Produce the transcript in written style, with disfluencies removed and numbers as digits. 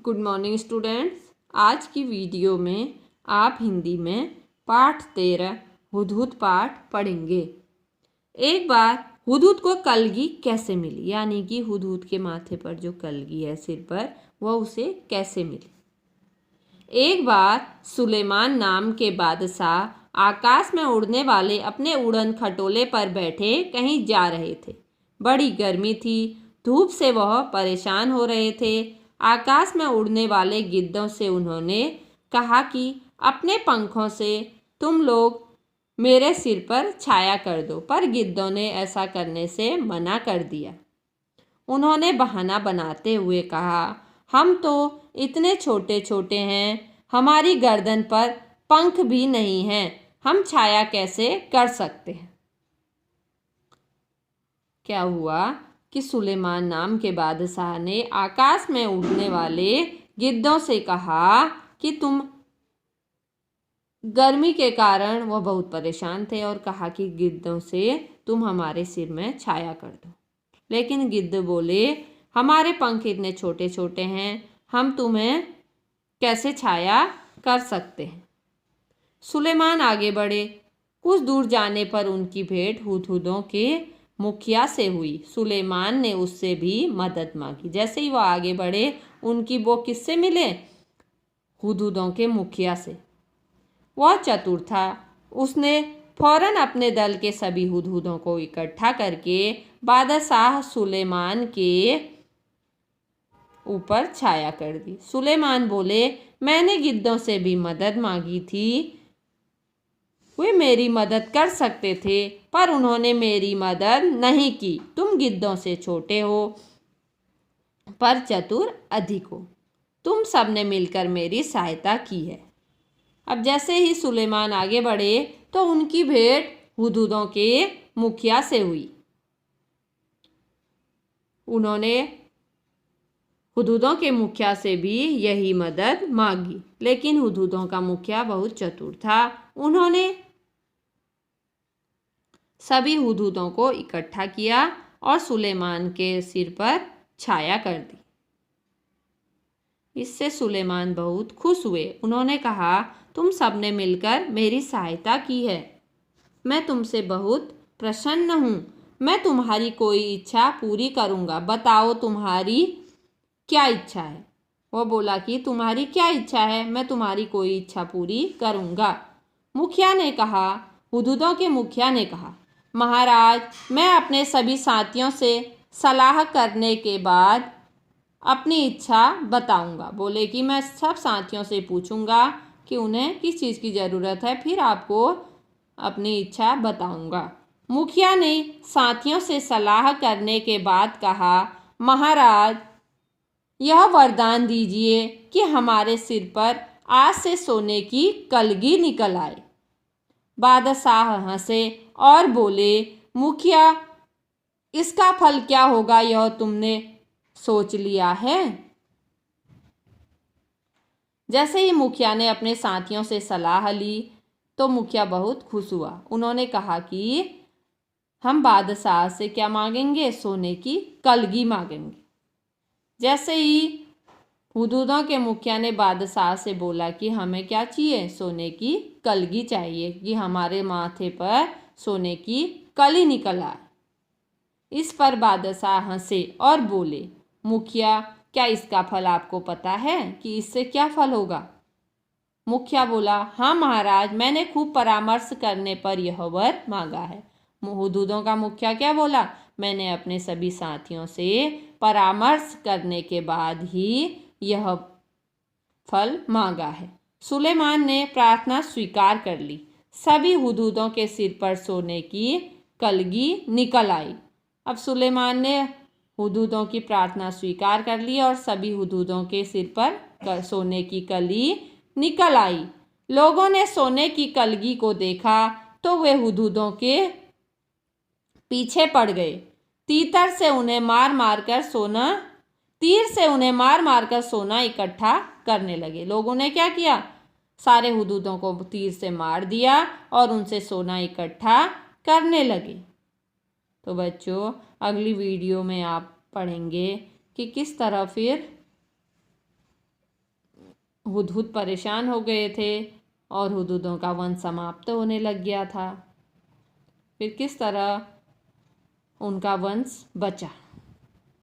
Good morning students. आज की video में आप हिंदी में पाठ 13 हुदहुद पाठ पढ़ेंगे। एक बार हुदहुद को कलगी कैसे मिली, यानी कि हुदहुद के माथे पर जो कलगी है सिर पर, वह उसे कैसे मिली। एक बार सुलेमान नाम के बादशाह आकाश में उड़ने वाले अपने उड़न खटोले पर बैठे कहीं जा रहे थे। बड़ी गर्मी थी, धूप से वह परेशान हो रहे थे। आकाश में उड़ने वाले गिद्धों से उन्होंने कहा कि अपने पंखों से तुम लोग मेरे सिर पर छाया कर दो, पर गिद्धों ने ऐसा करने से मना कर दिया। उन्होंने बहाना बनाते हुए कहा, हम तो इतने छोटे छोटे हैं, हमारी गर्दन पर पंख भी नहीं हैं, हम छाया कैसे कर सकते हैं। क्या हुआ कि सुलेमान नाम के बादशाह ने आकाश में उड़ने वाले गिद्धों से कहा कि तुम गर्मी के कारण वह बहुत परेशान थे और कहा कि गिद्धों से तुम हमारे सिर में छाया कर दो। लेकिन गिद्ध बोले, हमारे पंख इतने छोटे छोटे हैं, हम तुम्हें कैसे छाया कर सकते हैं। सुलेमान आगे बढ़े। कुछ दूर जाने पर उनकी भेंट हुदहुदों के मुखिया से हुई। सुलेमान ने उससे भी मदद मांगी। जैसे ही वह आगे बढ़े, उनकी वो किससे मिले? हुदहुदों के मुखिया से। वह चतुर था। उसने फौरन अपने दल के सभी हुदहुदों को इकट्ठा करके बादशाह सुलेमान के ऊपर छाया कर दी। सुलेमान बोले, मैंने गिद्धों से भी मदद मांगी थी, वे मेरी मदद कर सकते थे, पर उन्होंने मेरी मदद नहीं की। तुम गिद्धों से छोटे हो पर चतुर अधिक हो, तुम सब ने मिलकर मेरी सहायता की है। अब जैसे ही सुलेमान आगे बढ़े तो उनकी भेंट हुदहुदों के मुखिया से हुई। उन्होंने हुदहुदों के मुखिया से भी यही मदद मांगी, लेकिन हुदहुदों का मुखिया बहुत चतुर था। उन्होंने सभी हुदहुदों को इकट्ठा किया और सुलेमान के सिर पर छाया कर दी। इससे सुलेमान बहुत खुश हुए। उन्होंने कहा, तुम सबने मिलकर मेरी सहायता की है, मैं तुमसे बहुत प्रसन्न हूँ। मैं तुम्हारी कोई इच्छा पूरी करूँगा। बताओ तुम्हारी क्या इच्छा है। वो बोला कि तुम्हारी क्या इच्छा है, मैं तुम्हारी कोई इच्छा पूरी करूँगा। मुखिया ने कहा, हुदहुदों के मुखिया ने कहा, महाराज, मैं अपने सभी साथियों से सलाह करने के बाद अपनी इच्छा बताऊंगा। बोले कि मैं सब साथियों से पूछूंगा कि उन्हें किस चीज़ की ज़रूरत है, फिर आपको अपनी इच्छा बताऊंगा। मुखिया ने साथियों से सलाह करने के बाद कहा, महाराज, यह वरदान दीजिए कि हमारे सिर पर आज से सोने की कलगी निकल आए। बादशाह हंसे और बोले, मुखिया, इसका फल क्या होगा यह तुमने सोच लिया है? जैसे ही मुखिया ने अपने साथियों से सलाह ली तो मुखिया बहुत खुश हुआ। उन्होंने कहा कि हम बादशाह से क्या मांगेंगे? सोने की कलगी मांगेंगे। जैसे ही हुदहुदों के मुखिया ने बादशाह से बोला कि हमें क्या चाहिए? सोने की कलगी चाहिए, कि हमारे माथे पर सोने की कली निकल आए। इस पर बादशाह हंसे और बोले, मुखिया, क्या इसका फल आपको पता है कि इससे क्या फल होगा? मुखिया बोला, हाँ महाराज, मैंने खूब परामर्श करने पर यह वर मांगा है। हुदहुदों का मुखिया क्या बोला? मैंने अपने सभी साथियों से परामर्श करने के बाद ही यह फल मांगा है। सुलेमान ने प्रार्थना स्वीकार कर ली। सभी हुदहुदों के सिर पर सोने की कलगी निकल आई। अब सुलेमान ने हुदहुदों की प्रार्थना स्वीकार कर ली और सभी हुदहुदों के सिर पर सोने की कली निकल आई। लोगों ने सोने की कलगी को देखा तो वे हुदहुदों के पीछे पड़ गए। तीर से उन्हें मार मार कर सोना इकट्ठा करने लगे। लोगों ने क्या किया? सारे हुदहुदों को तीर से मार दिया और उनसे सोना इकट्ठा करने लगे। तो बच्चों, अगली वीडियो में आप पढ़ेंगे कि किस तरह फिर हुदहुद परेशान हो गए थे और हुदहुदों का वंश समाप्त होने लग गया था। फिर किस तरह उनका वंश बचा।